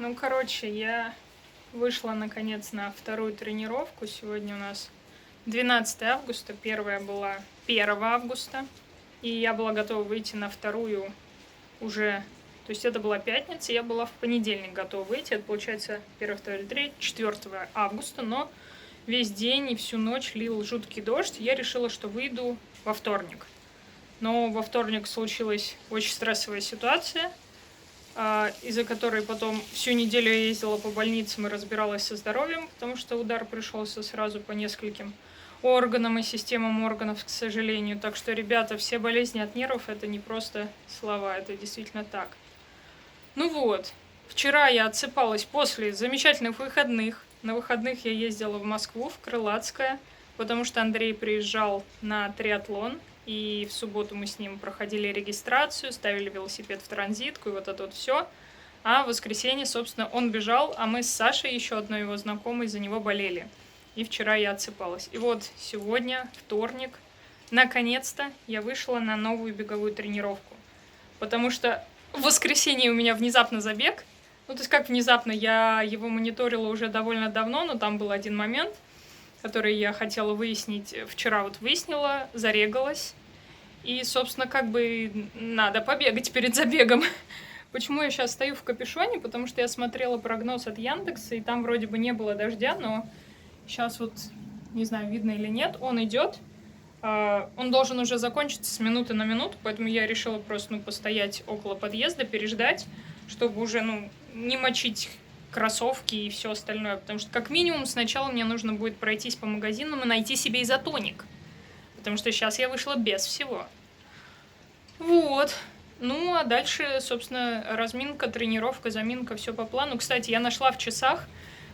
Ну, короче, я вышла наконец на вторую тренировку. Сегодня у нас 12 августа, первая была 1 августа, и я была готова выйти на вторую уже, то есть это была пятница, я была в понедельник готова выйти, это получается 1, 2, 3, 4 августа, но весь день и всю ночь лил жуткий дождь, и я решила, что выйду во вторник. Но во вторник случилась очень стрессовая ситуация, из-за которой потом всю неделю я ездила по больницам и разбиралась со здоровьем, потому что удар пришелся сразу по нескольким органам и системам органов, к сожалению. Так что, ребята, все болезни от нервов — это не просто слова, это действительно так. Ну вот, вчера я отсыпалась после замечательных выходных. На выходных я ездила в Москву, в Крылатское, потому что Андрей приезжал на триатлон, и в субботу мы с ним проходили регистрацию, ставили велосипед в транзитку и вот это вот все. А в воскресенье, собственно, он бежал, а мы с Сашей, еще одной его знакомой, за него болели. И вчера я отсыпалась. И вот сегодня, вторник, наконец-то я вышла на новую беговую тренировку. Потому что в воскресенье у меня внезапно забег. Ну, то есть как внезапно, я его мониторила уже довольно давно, но там был один момент, который я хотела выяснить. Вчера вот выяснила, зарегалась. И, собственно, как бы надо побегать перед забегом. Почему я сейчас стою в капюшоне? Потому что я смотрела прогноз от Яндекса, и там вроде бы не было дождя, но сейчас вот, не знаю, видно или нет, он идет. Он должен уже закончиться с минуты на минуту, поэтому я решила просто постоять около подъезда, переждать, чтобы уже не мочить кроссовки и все остальное. Потому что как минимум сначала мне нужно будет пройтись по магазинам и найти себе изотоник. Потому что сейчас я вышла без всего. Вот. Ну, а дальше, собственно, разминка, тренировка, заминка, все по плану. Кстати, я нашла в часах,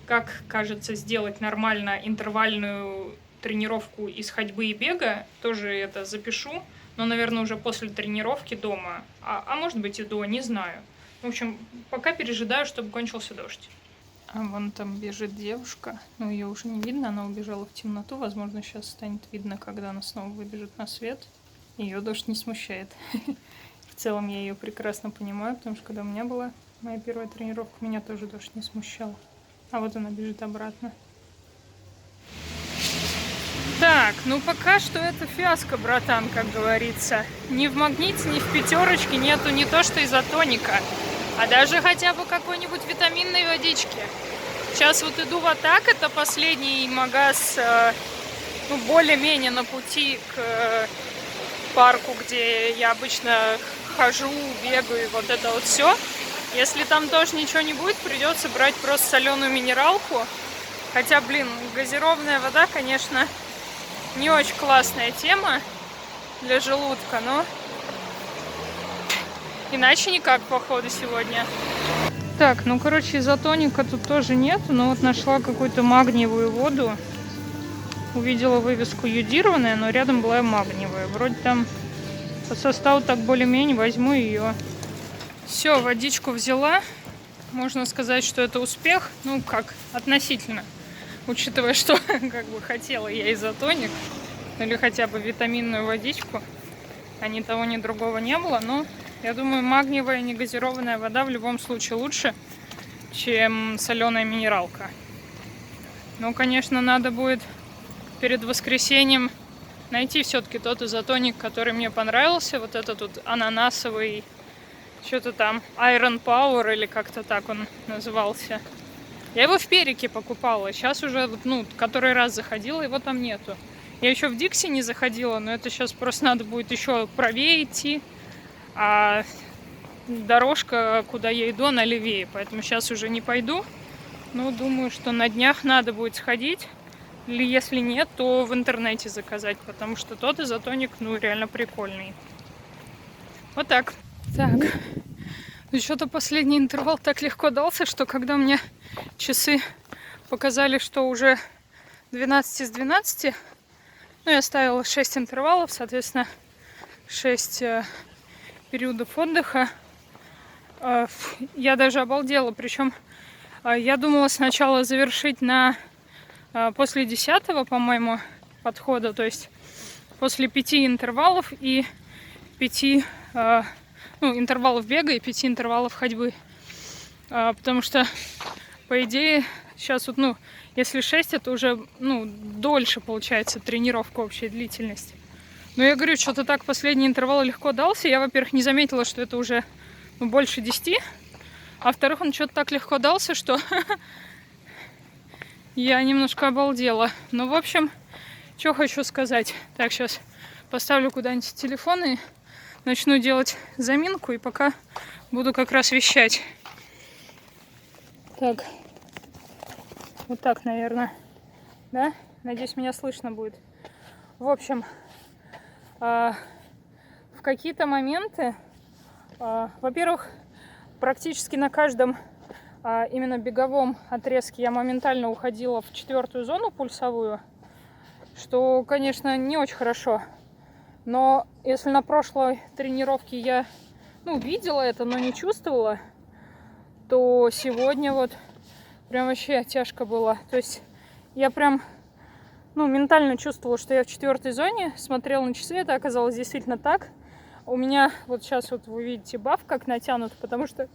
как, кажется, сделать нормально интервальную тренировку из ходьбы и бега. Тоже это запишу, но, наверное, уже после тренировки дома. А может быть и до, не знаю. В общем, пока пережидаю, чтобы кончился дождь. А вон там бежит девушка. Ну, ее уже не видно, она убежала в темноту. Возможно, сейчас станет видно, когда она снова выбежит на свет. Ее дождь не смущает. В целом я ее прекрасно понимаю, потому что когда у меня была моя первая тренировка, меня тоже дождь не смущал. А вот она бежит обратно. Так, ну пока что это фиаско, братан, как говорится. Ни в Магните, ни в Пятерочке нету не то что изотоника, а даже хотя бы какой-нибудь витаминной водички. Сейчас вот иду в Атак, это последний магаз, более-менее на пути к парку, где я обычно хожу, бегаю, вот это вот все. Если там тоже ничего не будет, придется брать просто соленую минералку. Хотя, газированная вода, конечно, не очень классная тема для желудка, но иначе никак, походу, сегодня. Так, ну, короче, изотоника тут тоже нет, но вот нашла какую-то магниевую воду. Увидела вывеску йодированная, но рядом была магниевая. Вроде там по составу так более-менее, возьму ее. Все, водичку взяла. Можно сказать, что это успех. Ну, как, относительно. Учитывая, что как бы хотела я изотоник. Или хотя бы витаминную водичку. А ни того, ни другого не было. Но, я думаю, магниевая негазированная вода в любом случае лучше, чем соленая минералка. Ну, конечно, надо будет перед воскресеньем найти все-таки тот изотоник, который мне понравился. Вот этот тут ананасовый, что-то там, Iron Power или как-то так он назывался. Я его в Перике покупала. Сейчас уже, который раз заходила, его там нету. Я еще в Дикси не заходила, но это сейчас просто надо будет еще правее идти. А дорожка, куда я иду, она левее. Поэтому сейчас уже не пойду. Но думаю, что на днях надо будет сходить. Или если нет, то в интернете заказать, потому что тот изотоник, реально прикольный. Вот так. Так. Что-то последний интервал так легко дался, что когда мне часы показали, что уже 12 из 12, я ставила 6 интервалов, соответственно, 6 периодов отдыха. Я даже обалдела, причем я думала сначала завершить после 10-го, по-моему, подхода, то есть после 5 интервалов и 5 интервалов бега и 5 интервалов ходьбы. Потому что, по идее, сейчас вот, ну, если 6, это уже, ну, дольше получается тренировка, общая длительность. Но я говорю, что-то так последний интервал легко дался. Я, во-первых, не заметила, что это уже больше 10. А во-вторых, он что-то так легко дался, что я немножко обалдела. Ну, в общем, что хочу сказать. Так, сейчас поставлю куда-нибудь телефон и начну делать заминку. И пока буду как раз вещать. Так. Вот так, наверное. Да? Надеюсь, меня слышно будет. В общем, в какие-то моменты, во-первых, практически на каждом именно беговом отрезке я моментально уходила в 4-ю зону пульсовую, что, конечно, не очень хорошо. Но если на прошлой тренировке я, ну, видела это, но не чувствовала, то сегодня вот прям вообще тяжко было. То есть я прям, ну, ментально чувствовала, что я в 4-й зоне, смотрела на часы, это оказалось действительно так. У меня вот сейчас вот вы видите баф как натянут, потому что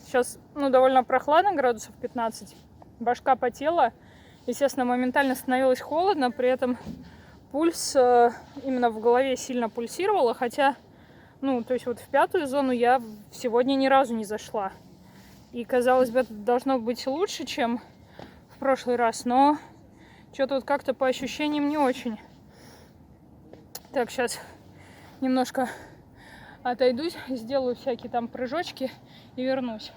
сейчас, ну, довольно прохладно, градусов 15. Башка потела. Естественно, моментально становилось холодно. При этом пульс именно в голове сильно пульсировало. Хотя, ну, то есть вот в 5-ю зону я сегодня ни разу не зашла. И, казалось бы, это должно быть лучше, чем в прошлый раз. Но что-то вот как-то по ощущениям не очень. Так, сейчас немножко отойдусь, сделаю всякие там прыжочки и вернусь.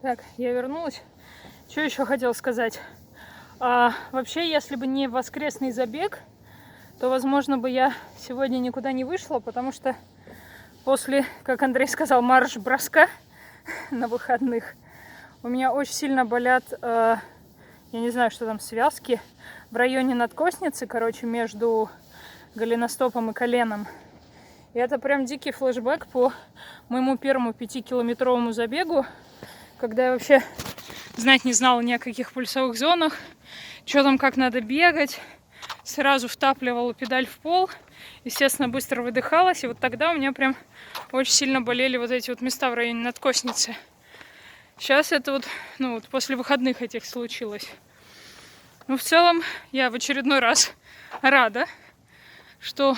Так, я вернулась. Что еще хотела сказать? Вообще, если бы не воскресный забег, то, возможно, бы я сегодня никуда не вышла, потому что после, как Андрей сказал, марш-броска на выходных, у меня очень сильно болят, я не знаю, что там, связки в районе надкостницы, короче, между голеностопом и коленом. И это прям дикий флешбэк по моему первому 5-километровому забегу, когда я вообще знать не знала ни о каких пульсовых зонах, что там, как надо бегать. Сразу втапливала педаль в пол, естественно, быстро выдыхалась. И вот тогда у меня прям очень сильно болели вот эти вот места в районе надкостницы. Сейчас это вот, ну вот после выходных этих случилось. Но в целом я в очередной раз рада, что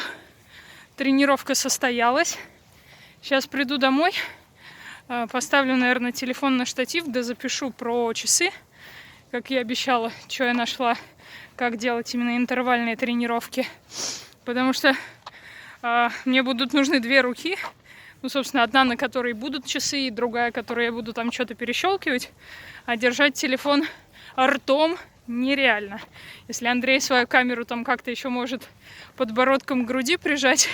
тренировка состоялась. Сейчас приду домой. Поставлю, наверное, телефон на штатив, да запишу про часы, как я обещала, что я нашла, как делать именно интервальные тренировки. Потому что мне будут нужны 2 руки. Ну, собственно, одна, на которой будут часы, и другая, которой я буду там что-то перещелкивать. А держать телефон ртом нереально. Если Андрей свою камеру там как-то еще может подбородком к груди прижать,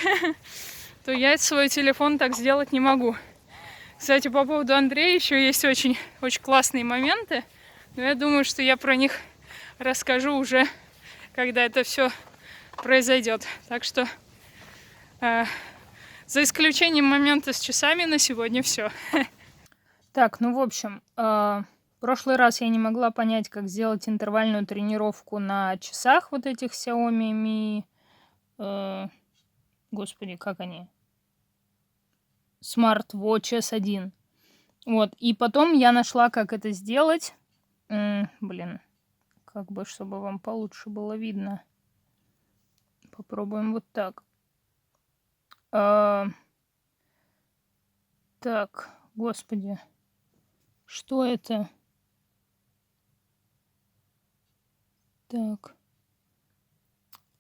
то я свой телефон так сделать не могу. Кстати, по поводу Андрея еще есть очень, очень классные моменты, но я думаю, что я про них расскажу уже, когда это все произойдет. Так что, за исключением момента с часами, на сегодня все. Так, ну, в общем, в прошлый раз я не могла понять, как сделать интервальную тренировку на часах вот этих Xiaomi Mi. Господи, как они? Smartwatch S1. Вот, и потом я нашла, как это сделать. Блин, как бы, чтобы вам получше было видно. Попробуем вот так. Так, господи, что это? Так.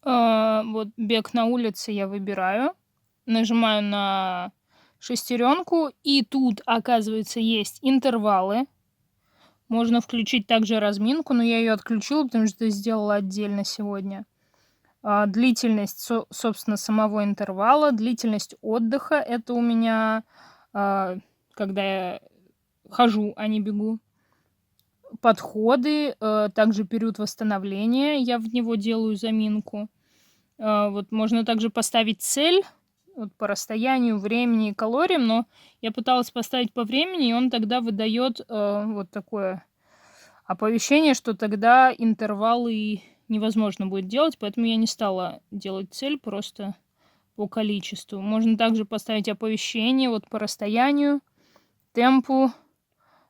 Вот бег на улице я выбираю. Нажимаю на шестеренку, и тут, оказывается, есть интервалы. Можно включить также разминку, но я ее отключила, потому что сделала отдельно сегодня. Длительность, собственно, самого интервала, длительность отдыха. Это у меня, когда я хожу, а не бегу. Подходы, также период восстановления. Я в него делаю заминку. Вот можно также поставить цель вот по расстоянию, времени и калориям, но я пыталась поставить по времени, и он тогда выдает вот такое оповещение, что тогда интервалы невозможно будет делать, поэтому я не стала делать цель просто по количеству. Можно также поставить оповещение вот по расстоянию, темпу,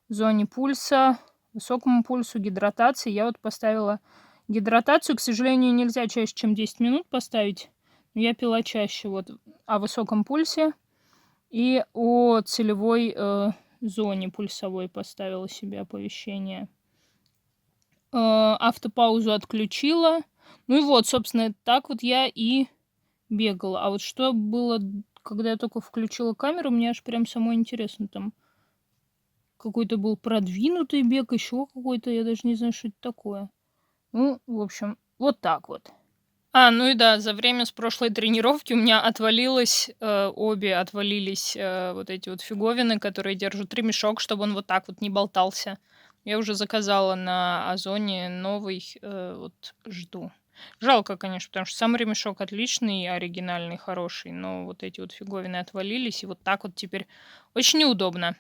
зоне пульса, высокому пульсу, гидратации. Я вот поставила гидратацию. К сожалению, нельзя чаще, чем 10 минут поставить. Но я пила чаще вот о высоком пульсе и о целевой зоне пульсовой поставила себе оповещение. Автопаузу отключила. Ну и вот, собственно, так вот я и бегала. А вот что было, когда я только включила камеру, мне аж прям самой интересно. Там какой-то был продвинутый бег, еще какой-то, я даже не знаю, что это такое. Ну, в общем, вот так вот. Ну и да, за время с прошлой тренировки у меня обе отвалились вот эти вот фиговины, которые держат ремешок, чтобы он вот так вот не болтался. Я уже заказала на Озоне новый, вот жду. Жалко, конечно, потому что сам ремешок отличный, оригинальный, хороший, но вот эти вот фиговины отвалились, и вот так вот теперь очень неудобно.